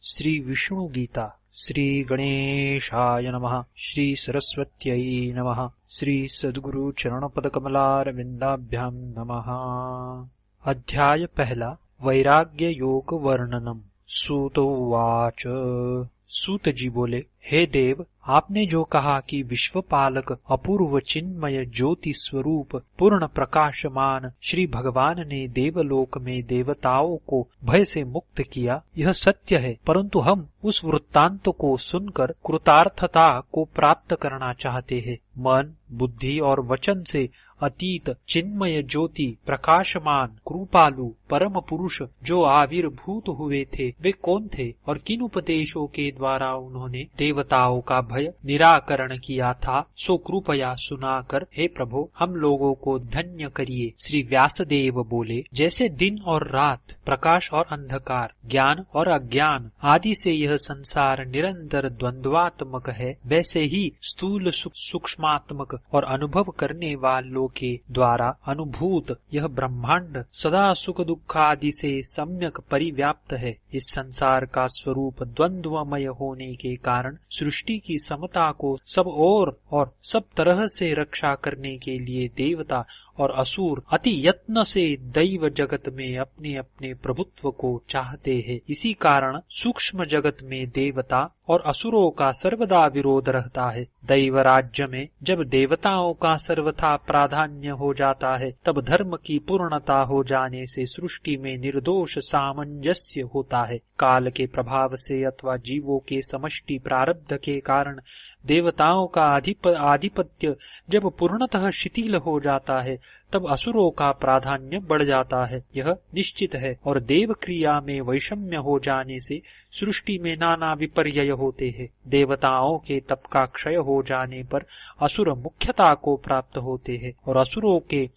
श्री विष्णु गीता। श्री गणेशाय नमः। श्री सरस्वत्यै नमः। श्री सद्गुरु चरणपद कमलारविंदाभ्यां नमः। अध्याय पहला। वैराग्य योग वर्णनम। सूत उवाच। सूत जी बोले, हे देव, आपने जो कहा कि विश्वपालक अपूर्व चिन्मय ज्योति स्वरूप पूर्ण प्रकाशमान श्री भगवान ने देवलोक में देवताओं को भय से मुक्त किया, यह सत्य है। परंतु हम उस वृत्तांत को सुनकर कृतार्थता को प्राप्त करना चाहते हैं। मन, बुद्धि और वचन से अतीत चिन्मय ज्योति प्रकाशमान कृपालु परम पुरुष जो आविर्भूत हुए थे, वे कौन थे और किन उपदेशों के द्वारा उन्होंने देवताओं का भय निराकरण किया था, सो कृपया सुनाकर हे प्रभु हम लोगों को धन्य करिए। श्री व्यासदेव बोले, जैसे दिन और रात, प्रकाश और अंधकार, ज्ञान और अज्ञान आदि से यह संसार निरंतर द्वंद्वात्मक है, वैसे ही स्थूल सूक्ष्मात्मक और अनुभव करने वालों के द्वारा अनुभूत यह ब्रह्मांड सदा सुख दुख आदि से सम्यक परिव्याप्त है। इस संसार का स्वरूप द्वंद्वमय होने के कारण सृष्टि की समता को सब और सब तरह से रक्षा करने के लिए देवता और असुर अति यत्न से दैव जगत में अपने अपने प्रभुत्व को चाहते हैं। इसी कारण सूक्ष्म जगत में देवता और असुरों का सर्वदा विरोध रहता है। दैव राज्य में जब देवताओं का सर्वथा प्राधान्य हो जाता है, तब धर्म की पूर्णता हो जाने से सृष्टि में निर्दोष सामंजस्य होता है। काल के प्रभाव से अथवा जीवों के समष्टि प्रारब्ध के कारण देवताओं का आधिपत्य जब पूर्णतः शिथिल हो जाता है, तब असुरों का प्राधान्य बढ़ जाता है, यह निश्चित है। और देव क्रिया में वैषम्य हो जाने से सृष्टि में नाना विपर्यय होते हैं। देवताओं के तप का क्षय हो जाने पर असुर मुख्यता को प्राप्त होते हैं, और असुरों के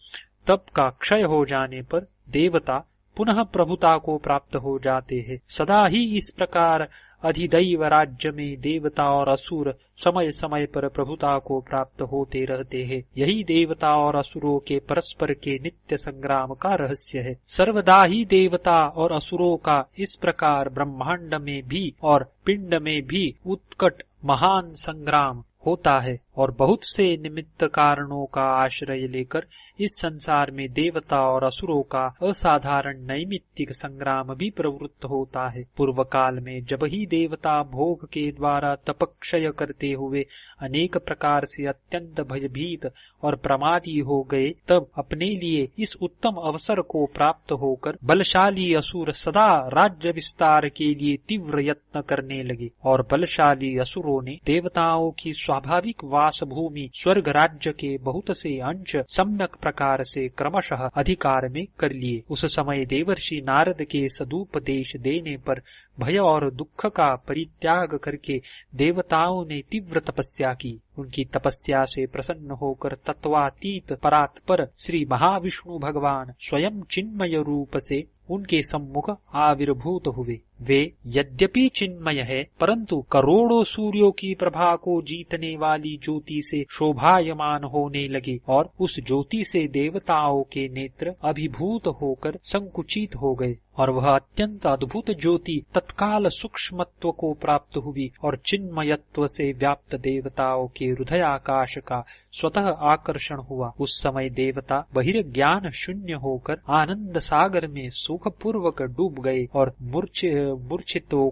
तप का क्षय हो जाने पर देवता पुनः प्रभुता को प्राप्त हो जाते हैं। सदा ही इस प्रकार अधिदैव राज्य में देवता और असुर समय समय पर प्रभुता को प्राप्त होते रहते हैं। यही देवता और असुरों के परस्पर के नित्य संग्राम का रहस्य है। सर्वदा ही देवता और असुरों का इस प्रकार ब्रह्मांड में भी और पिंड में भी उत्कट महान संग्राम होता है, और बहुत से निमित्त कारणों का आश्रय लेकर इस संसार में देवता और असुरों का असाधारण नैमित्तिक संग्राम भी प्रवृत्त होता है। पूर्व काल में जब ही देवता भोग के द्वारा तपक्षय करते हुए अनेक प्रकार से अत्यंत भयभीत और प्रमादी हो गए, तब अपने लिए इस उत्तम अवसर को प्राप्त होकर बलशाली असुर सदा राज्य विस्तार के लिए तीव्र यत्न करने लगे, और बलशाली असुरों ने देवताओं की स्वाभाविक वास भूमि स्वर्ग राज्य के बहुत से अंश सम्यक प्रकार से क्रमशः अधिकार में कर लिए। उस समय देवर्षि नारद के सदुपदेश देने पर भय और दुख का परित्याग करके देवताओं ने तीव्र तपस्या की। उनकी तपस्या से प्रसन्न होकर तत्वातीत परात्पर श्री महाविष्णु भगवान स्वयं चिन्मय रूप से उनके सम्मुख आविर्भूत हुए। वे यद्यपि चिन्मय है, परंतु करोड़ों सूर्यों की प्रभा को जीतने वाली ज्योति से शोभायमान होने लगे, और उस ज्योति से देवताओं के नेत्र अभिभूत होकर संकुचित हो गए, और वह अत्यंत अद्भुत ज्योति तत्काल सूक्ष्मत्व को प्राप्त हुई, और चिन्मयत्व से व्याप्त देवताओं के हृदयाकाश का स्वतः आकर्षण हुआ। उस समय देवता बहिर्ज्ञान शून्य होकर आनंद सागर में सुखपूर्वक डूब गए और मूर्छितों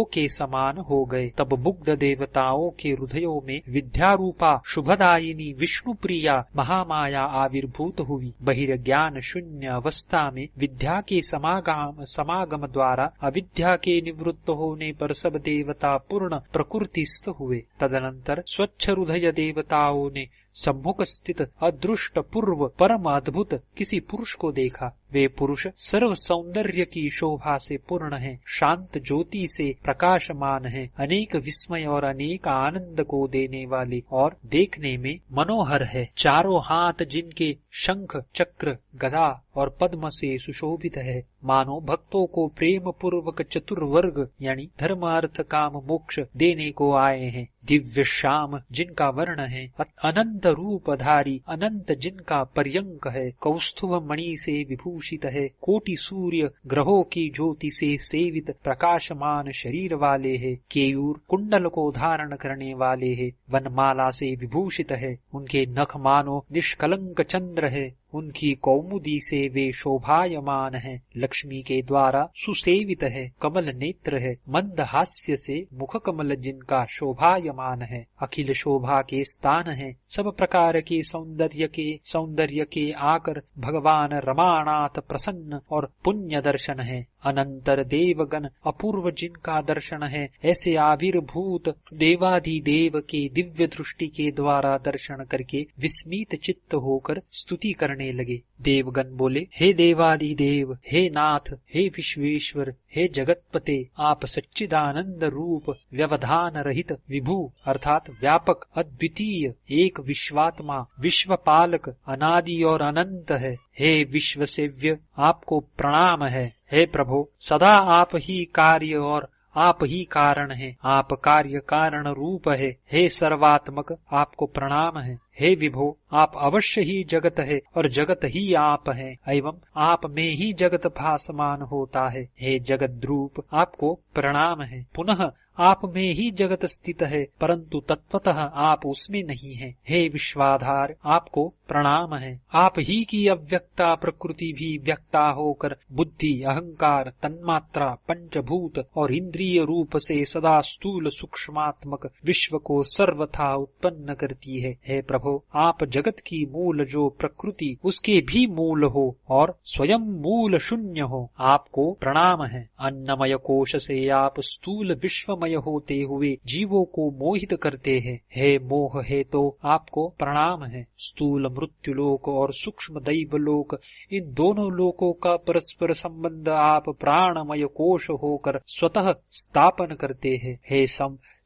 के समान हो गए। तब मुग्ध देवताओं के हृदयों में विद्यारूपा शुभदायिनी विष्णु प्रिया महामाया आविर्भूत हुई। बहिर्ज्ञान शून्य अवस्था में विद्या के समागम द्वारा अविद्या के निवृत्त होने पर सब देवता पूर्ण प्रकृतिस्थ हुए। तदनंतर स्वच्छ हृदय देवताओं ने सम्मुख स्थित अदृष्ट पूर्व परम अद्भुत किसी पुरुष को देखा। वे पुरुष सर्व सौंदर्य की शोभा से पूर्ण है, शांत ज्योति से प्रकाशमान है, अनेक विस्मय और अनेक आनंद को देने वाले और देखने में मनोहर है। चारों हाथ जिनके शंख, चक्र, गदा और पद्म से सुशोभित है, मानो भक्तों को प्रेम पूर्वक चतुर्वर्ग यानी धर्म अर्थ काम मोक्ष देने को आए हैं। दिव्य श्याम जिनका वर्ण है, अनंत रूपधारी अनंत जिनका पर्यंक है, कौस्तुभ मणि से विभूषित है, कोटि सूर्य ग्रहों की ज्योति से सेवित प्रकाशमान शरीर वाले है, केयूर कुंडल को धारण करने वाले है, वनमाला से विभूषित है, उनके नख मानो निष्कलंक चंद्र है, उनकी कौमुदी से वे शोभायमान है, लक्ष्मी के द्वारा सुसेवित है, कमल नेत्र है, मंद हास्य से मुख कमल जिनका शोभायमान है, अखिल शोभा के स्थान है, सब प्रकार के सौंदर्य के आकर भगवान रमानाथ प्रसन्न और पुण्य दर्शन है, अनंतर देवगण अपूर्व जिनका दर्शन है, ऐसे आविर्भूत देवाधिदेव के दिव्य दृष्टि के द्वारा दर्शन करके विस्मित चित्त होकर स्तुति करने लगे। देवगण बोले, हे देवाधिदेव, हे नाथ, हे विश्वेश्वर, हे जगतपते, आप सच्चिदानंद रूप व्यवधान रहित विभु अर्थात व्यापक अद्वितीय एक विश्वात्मा विश्वपालक अनादि और अनंत है। हे विश्व सेव्य, आपको प्रणाम है। हे प्रभो, सदा आप ही कार्य और आप ही कारण है, आप कार्य कारण रूप है। हे सर्वात्मक, आपको प्रणाम है। हे विभो, आप अवश्य ही जगत है और जगत ही आप है, एवं आप में ही जगत भासमान होता है। हे जगत रूप, आपको प्रणाम है। पुनः आप में ही जगत स्थित है, परंतु तत्वतः आप उसमें नहीं है। हे विश्वाधार, आपको प्रणाम है। आप ही की अव्यक्ता प्रकृति भी व्यक्ता होकर बुद्धि, अहंकार, तन्मात्रा, पंचभूत और इंद्रिय रूप से सदा स्थूल सूक्ष्मात्मक विश्व को सर्वथा उत्पन्न करती है। हे प्रभु, आप जगत की मूल जो प्रकृति उसके भी मूल हो और स्वयं मूल शून्य हो, आपको प्रणाम है। अन्नमय कोश से आप स्थूल विश्वमय होते हुए जीवों को मोहित करते हैं। हे मोह है तो आपको प्रणाम है। स्थूल मृत्युलोक और सूक्ष्म दैवलोक, इन दोनों लोकों का परस्पर संबंध आप प्राणमय कोश होकर स्वतः स्थापन करते हैं। हे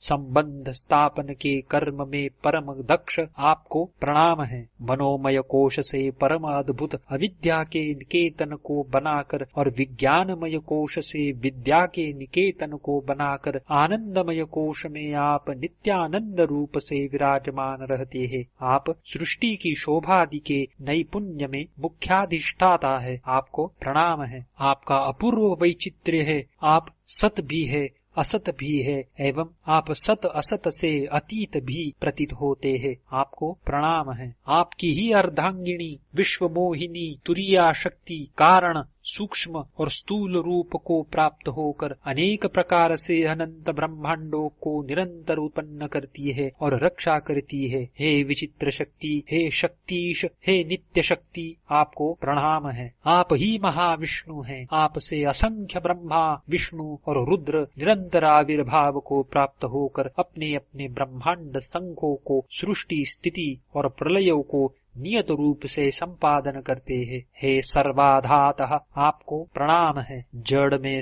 संबंध स्थापन के कर्म में परम दक्ष, आपको प्रणाम है। मनोमय कोश से परम अद्भुत अविद्या के निकेतन को बनाकर और विज्ञानमय कोश से विद्या के निकेतन को बनाकर आनंदमय कोश में आप नित्यानंद रूप से विराजमान रहते हैं। आप सृष्टि की शोभादि के नैपुण्य में मुख्याधिष्ठाता है, आपको प्रणाम है। आपका अपूर्व वैचित्र्य है, आप सत भी है असत भी है एवं आप सत असत से अतीत भी प्रतीत होते हैं, आपको प्रणाम है। आपकी ही अर्धांगिनी विश्व मोहिनी तुरिया शक्ति कारण सूक्ष्म और स्थूल रूप को प्राप्त होकर अनेक प्रकार से अनंत ब्रह्मांडों को निरंतर उत्पन्न करती है और रक्षा करती है। हे विचित्र शक्ति, हे शक्तिश, हे नित्य शक्ति, आपको प्रणाम है। आप ही महाविष्णु हैं, आपसे असंख्य ब्रह्मा विष्णु और रुद्र निरंतर आविर्भाव को प्राप्त होकर अपने अपने ब्रह्मांड संघों को सृष्टि स्थिति और प्रलयों को नियत रूप से संपादन करते हैं। हे सर्वाधातः, आपको प्रणाम है। जड़ में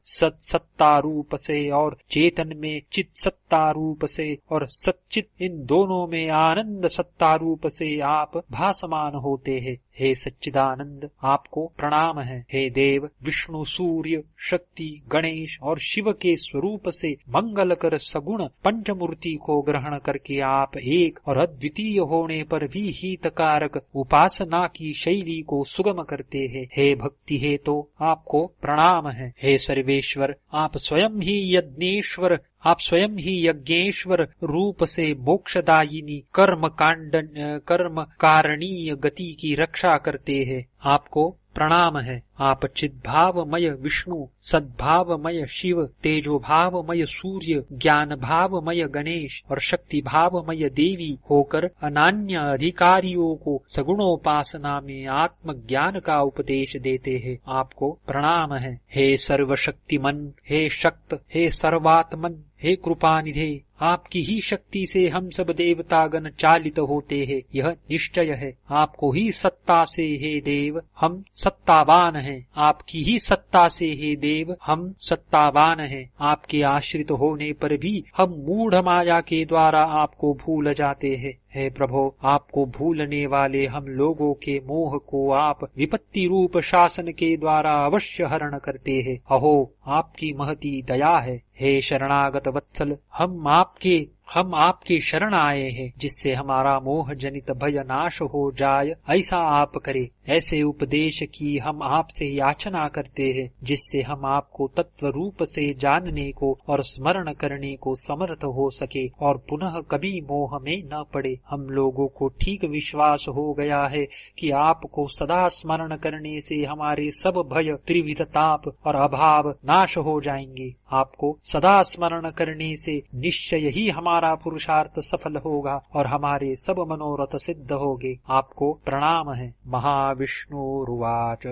सत सत्ता रूप से और चेतन में चित सत्ता रूप से और सच्चित, इन दोनों में आनंद सत्ता रूप से आप भासमान होते हैं। हे सच्चिदानंद, आपको प्रणाम है। हे देव, विष्णु, सूर्य, शक्ति, गणेश और शिव के स्वरूप से मंगलकर सगुण पंचमूर्ति को ग्रहण करके आप एक और अद्वितीय होने पर भी हितकारक उपासना की शैली को सुगम करते हैं। हे भक्ति है तो आपको प्रणाम है। हे सर्वेश्वर, आप स्वयं ही यज्ञेश्वर, आप स्वयं ही यज्ञेश्वर रूप से मोक्षदायिनी कर्म कारणीय गति की रक्षा करते हैं, आपको प्रणाम है। आप चिद्भावमय विष्णु, सद्भावमय शिव, तेजोभावमय सूर्य, ज्ञान भावमय गणेश और शक्ति भावमय देवी होकर अनान्य अधिकारियों को सगुणोपासना में आत्मज्ञान का उपदेश देते हैं, आपको प्रणाम है। हे सर्वशक्तिमन, हे शक्त, हे सर्वात्मन, हे कृपानिधे, आपकी ही शक्ति से हम सब देवतागण चालित होते हैं, यह निश्चय है। आपको ही सत्ता से हे देव हम सत्तावान हैं, आपकी ही सत्ता से हे देव हम सत्तावान हैं। आपके आश्रित होने पर भी हम मूढ़ माया के द्वारा आपको भूल जाते हैं। हे प्रभो, आपको भूलने वाले हम लोगों के मोह को आप विपत्ति रूप शासन के द्वारा अवश्य हरण करते हैं। अहो, आपकी महती दया है। हे शरणागत वत्सल, हम आपके शरण आए हैं, जिससे हमारा मोह जनित भय नाश हो जाए, ऐसा आप करे। ऐसे उपदेश की हम आपसे याचना करते हैं, जिससे हम आपको तत्व रूप से जानने को और स्मरण करने को समर्थ हो सके और पुनः कभी मोह में न पड़े। हम लोगों को ठीक विश्वास हो गया है कि आपको सदा स्मरण करने से हमारे सब भय, त्रिविध ताप और अभाव नाश हो जाएंगे। आपको सदा स्मरण करने से निश्चय ही हमारा पुरुषार्थ सफल होगा और हमारे सब मनोरथ सिद्ध होंगे। आपको प्रणाम है। महाविष्णुरुवाच।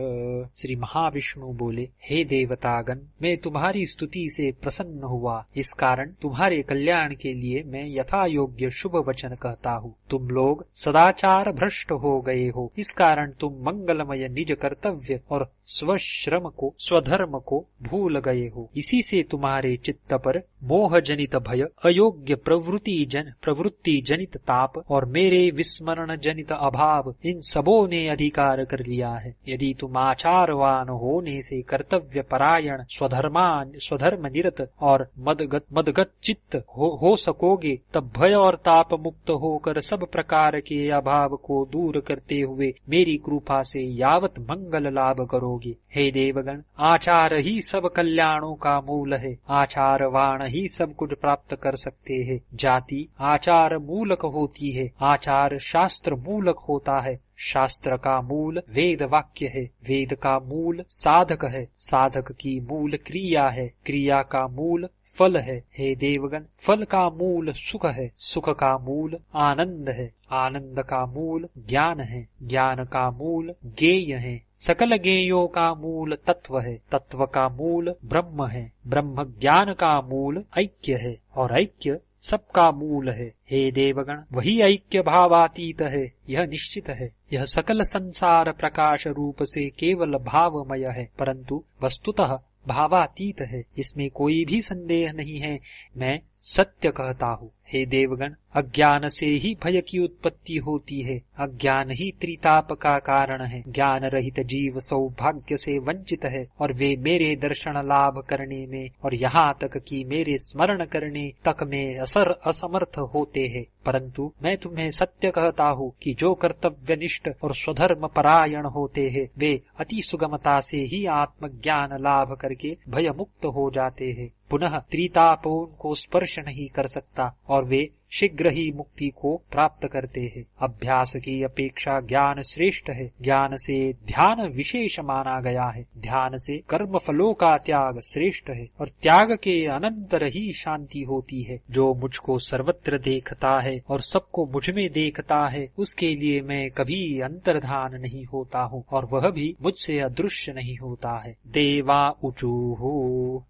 श्री महाविष्णु बोले, हे देवतागण, मैं तुम्हारी स्तुति से प्रसन्न हुआ। इस कारण तुम्हारे कल्याण के लिए मैं यथा योग्य शुभ वचन कहता हूँ। तुम लोग सदाचार भ्रष्ट हो गए हो, इस कारण तुम मंगलमय निज कर्तव्य और स्वश्रम को, स्वधर्म को भूल गए हो। इसी से तुम्हारे चित्त पर मोह जनित भय, अयोग्य प्रवृत्ति जनित ताप और मेरे विस्मरण जनित अभाव, इन सबों ने अधिकार कर लिया है। यदि तुम आचारवान होने से कर्तव्य परायण, स्वधर्म निरत और मदगत चित्त हो सकोगे, तब भय और ताप मुक्त होकर सब प्रकार के अभाव को दूर करते हुए मेरी कृपा से यावत मंगल लाभ करोगे। हे देवगण, आचार ही सब कल्याणों का मूल है। आचारवान ही सब कुछ प्राप्त कर सकते हैं। जाति आचार मूलक होती है, आचार शास्त्र मूलक होता है। शास्त्र का मूल वेद वाक्य है, वेद का मूल साधक है, साधक की मूल क्रिया है, क्रिया का मूल फल है। हे देवगण, फल का मूल सुख है, सुख का मूल आनंद है, आनंद का मूल ज्ञान है, ज्ञान का मूल ज्ञेय है, सकल ज्ञेयों का मूल तत्व है, तत्व का मूल ब्रह्म है, ब्रह्म ज्ञान का मूल ऐक्य है और ऐक्य सबका मूल है। हे देवगण, वही ऐक्य भावातीत है, यह निश्चित है। यह सकल संसार प्रकाश रूप से केवल भावमय है, परंतु वस्तुतः भावातीत है, इसमें कोई भी संदेह नहीं है। मैं सत्य कहता हूँ। हे देवगण, अज्ञान से ही भय की उत्पत्ति होती है। अज्ञान ही त्रिताप का कारण है। ज्ञान रहित जीव सौभाग्य से वंचित है और वे मेरे दर्शन लाभ करने में और यहाँ तक कि मेरे स्मरण करने तक में असमर्थ होते हैं। परंतु मैं तुम्हें सत्य कहता हूँ कि जो कर्तव्यनिष्ठ और स्वधर्म परायण होते हैं, वे अति सुगमता से ही आत्मज्ञान लाभ करके भय मुक्त हो जाते हैं। पुनः त्रितापों को स्पर्श नहीं कर सकता और वे शीघ्र ही मुक्ति को प्राप्त करते हैं। अभ्यास की अपेक्षा ज्ञान श्रेष्ठ है। ज्ञान से ध्यान विशेष माना गया है। ध्यान से कर्म फलों का त्याग श्रेष्ठ है और त्याग के अनंतर ही शांति होती है। जो मुझको सर्वत्र देखता है और सबको मुझ में देखता है, उसके लिए मैं कभी अंतर्धान नहीं होता हूँ और वह भी मुझसे अदृश्य नहीं होता है। देवा ऊचुः।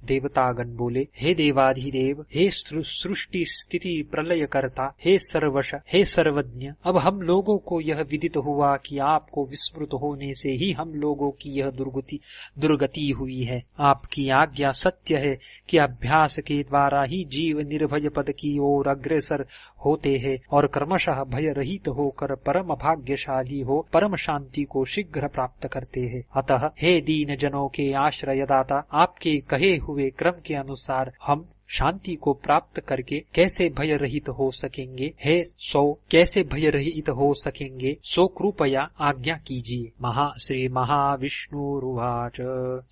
देवतागण बोले, हे देवाधिदेव, हे सृष्टि स्थिति प्रलय करता, हे सर्वश, हे सर्वज्ञ, अब हम लोगों को यह विदित हुआ कि आपको विस्मृत होने से ही हम लोगों की यह दुर्गति हुई है। आपकी आज्ञा सत्य है कि अभ्यास के द्वारा ही जीव निर्भय पद की ओर अग्रसर होते हैं और क्रमशः भय रहित होकर परम भाग्यशाली हो परम शांति को शीघ्र प्राप्त करते हैं। अतः हे दीन जनों के आश्रयदाता, आपके कहे हुए क्रम के अनुसार हम शांति को प्राप्त करके कैसे भय रहित हो सकेंगे, कैसे भय रहित हो सकेंगे, सो कृपया आज्ञा कीजिए। श्री महाविष्णुरुवाच।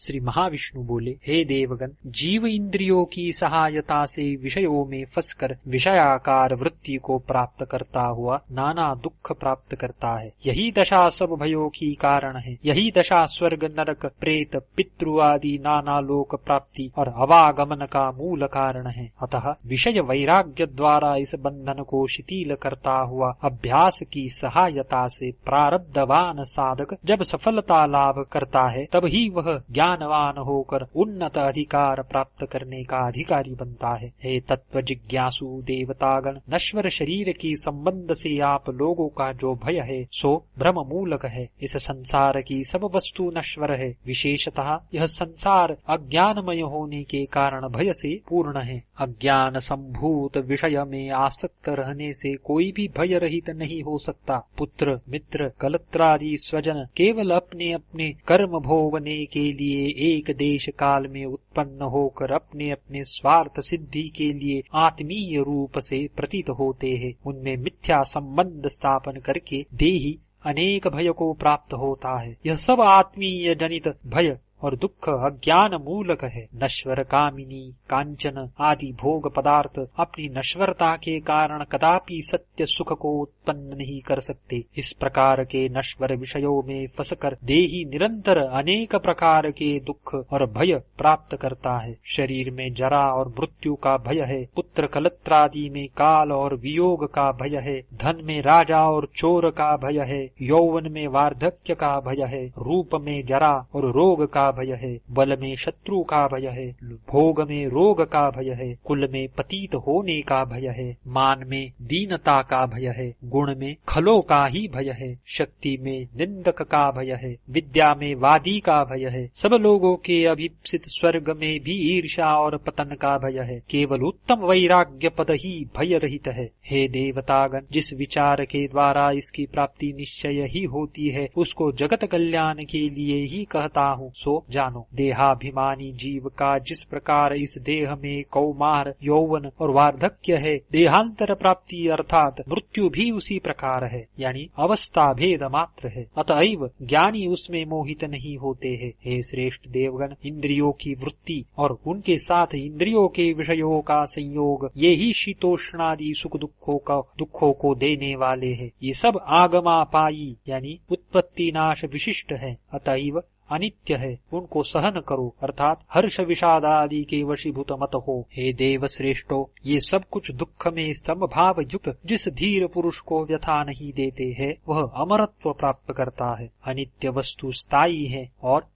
श्री महाविष्णु बोले, हे देवगण, जीव इंद्रियों की सहायता से विषयों में फंसकर विषयाकार वृत्ति को प्राप्त करता हुआ नाना दुख प्राप्त करता है। यही दशा सब भयों की कारण है। यही दशा स्वर्ग, नरक, प्रेत, पितृ आदि नाना लोक प्राप्ति और अवागमन का मूल कारण है। अतः विषय वैराग्य द्वारा इस बंधन को शिथिल करता हुआ अभ्यास की सहायता से प्रारब्धवान साधक जब सफलता लाभ करता है, तब ही वह ज्ञानवान होकर उन्नत अधिकार प्राप्त करने का अधिकारी बनता है। हे तत्व जिज्ञासु देवतागण, नश्वर शरीर के संबंध से आप लोगों का जो भय है सो भ्रम मूलक है। इस संसार की सब वस्तु नश्वर है। विशेषतः यह संसार अज्ञानमय होने के कारण भय से पूर्ण गुण है। अज्ञान संभूत विषय में आसक्त रहने से कोई भी भय रहित नहीं हो सकता। पुत्र, मित्र, कलत्रादि स्वजन केवल अपने अपने कर्म भोगने के लिए एक देश काल में उत्पन्न होकर अपने अपने स्वार्थ सिद्धि के लिए आत्मीय रूप से प्रतीत होते हैं। उनमें मिथ्या संबंध स्थापन करके देही अनेक भय को प्राप्त होता है। यह सब आत्मीय जनित भय और दुख अज्ञान मूलक है। नश्वर कामिनी कांचन आदि भोग पदार्थ अपनी नश्वरता के कारण कदापि सत्य सुख को उत्पन्न नहीं कर सकते। इस प्रकार के नश्वर विषयों में फंसकर देही निरंतर अनेक प्रकार के दुख और भय प्राप्त करता है। शरीर में जरा और मृत्यु का भय है। पुत्र कलत्रादि में काल और वियोग का भय है। धन में राजा और चोर का भय है। यौवन में वार्धक्य का भय है। रूप में जरा और रोग का भय है। बल में शत्रु का भय है। भोग में रोग का भय है। कुल में पतित होने का भय है। मान में दीनता का भय है। गुण में खलो का ही भय है। शक्ति में निंदक का भय है। विद्या में वादी का भय है। सब लोगों के अभिप्सित स्वर्ग में भी ईर्ष्या और पतन का भय है। केवल उत्तम वैराग्य पद ही भय रहित है। हे देवतागण, जिस विचार के द्वारा इसकी प्राप्ति निश्चय ही होती है उसको जगत कल्याण के लिए ही कहता हूँ, सो जानो। देहाभिमानी जीव का जिस प्रकार इस देह में कौमार, यौवन और वार्धक्य है, देहांतर प्राप्ति अर्थात मृत्यु भी उसी प्रकार है, यानी अवस्था भेद मात्र है। अतएव ज्ञानी उसमें मोहित नहीं होते हैं। हे श्रेष्ठ देवगण, इंद्रियों की वृत्ति और उनके साथ इंद्रियों के विषयों का संयोग ये ही शीतोष्णादि सुख दुखों को देने वाले हैं। ये सब आगमापायी यानी उत्पत्ति नाश विशिष्ट है, अतएव अनित्य है। उनको सहन करो अर्थात हर्ष विषाद आदि के वशीभूत मत हो। हे देव श्रेष्ठो, ये सब कुछ दुख में समभाव युक्त जिस धीर पुरुष को व्यथा नहीं देते है वह अमरत्व प्राप्त करता है। अनित्य वस्तु स्थायी है और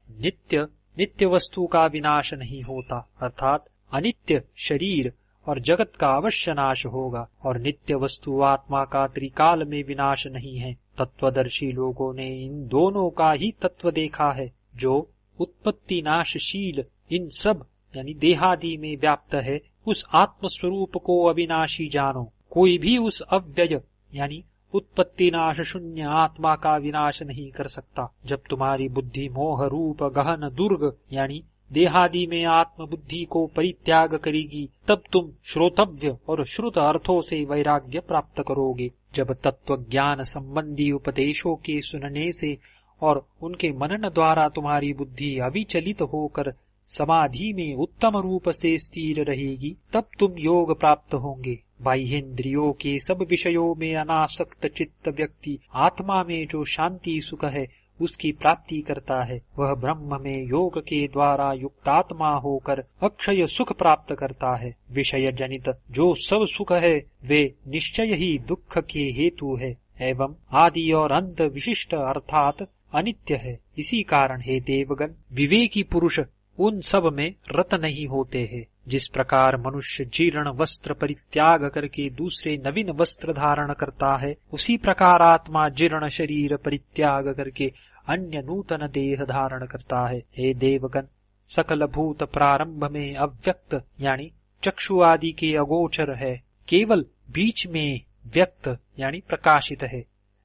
नित्य वस्तु का विनाश नहीं होता, अर्थात अनित्य शरीर और जगत का अवश्य नाश होगा और नित्य वस्तु आत्मा का त्रिकाल में विनाश नहीं है। तत्वदर्शी लोगों ने इन दोनों का ही तत्व देखा है। जो उत्पत्ति नाशशील इन सब यानी देहादि में व्याप्त है उस आत्म स्वरूप को अविनाशी जानो। कोई भी उस अव्यय यानी उत्पत्ति नाश शून्य आत्मा का विनाश नहीं कर सकता। जब तुम्हारी बुद्धि मोह रूप गहन दुर्ग यानी देहादि में आत्म बुद्धि को परित्याग करेगी तब तुम श्रोतव्य और श्रुत अर्थों से वैराग्य प्राप्त करोगे। जब तत्व ज्ञान संबंधी उपदेशों के सुनने से और उनके मनन द्वारा तुम्हारी बुद्धि अविचलित होकर समाधि में उत्तम रूप से स्थिर रहेगी तब तुम योग प्राप्त होंगे। बाह्येंद्रियों के सब विषयों में अनासक्त चित्त व्यक्ति आत्मा में जो शांति सुख है उसकी प्राप्ति करता है। वह ब्रह्म में योग के द्वारा युक्तात्मा होकर अक्षय सुख प्राप्त करता है। विषय जनित जो सब सुख है वे निश्चय ही दुख के हेतु है एवं आदि और अंत विशिष्ट अर्थात अनित्य है। इसी कारण हे देवगण, विवेकी पुरुष उन सब में रत नहीं होते हैं। जिस प्रकार मनुष्य जीर्ण वस्त्र परित्याग करके दूसरे नवीन वस्त्र धारण करता है उसी प्रकार आत्मा जीर्ण शरीर परित्याग करके अन्य नूतन देह धारण करता है। हे देवगण, सकल भूत प्रारंभ में अव्यक्त यानी चक्षु आदि के अगोचर है, केवल बीच में व्यक्त यानी प्रकाशित है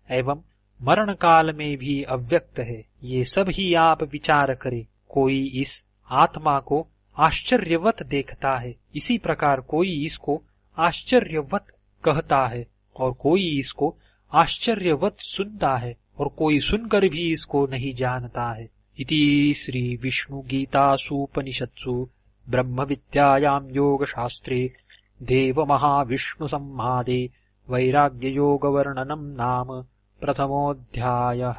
एवं मरण काल में भी अव्यक्त है। ये सब ही आप विचार करें। कोई इस आत्मा को आश्चर्यवत देखता है, इसी प्रकार कोई इसको आश्चर्यवत कहता है और कोई इसको आश्चर्यवत सुनता है और कोई सुनकर भी इसको नहीं जानता है। इति श्री विष्णु गीतासूपनिषत्सु ब्रह्म विद्यायां योग शास्त्रे देव महाविष्णु संवादे वैराग्य योग वर्णनम नाम प्रथमोऽध्यायः।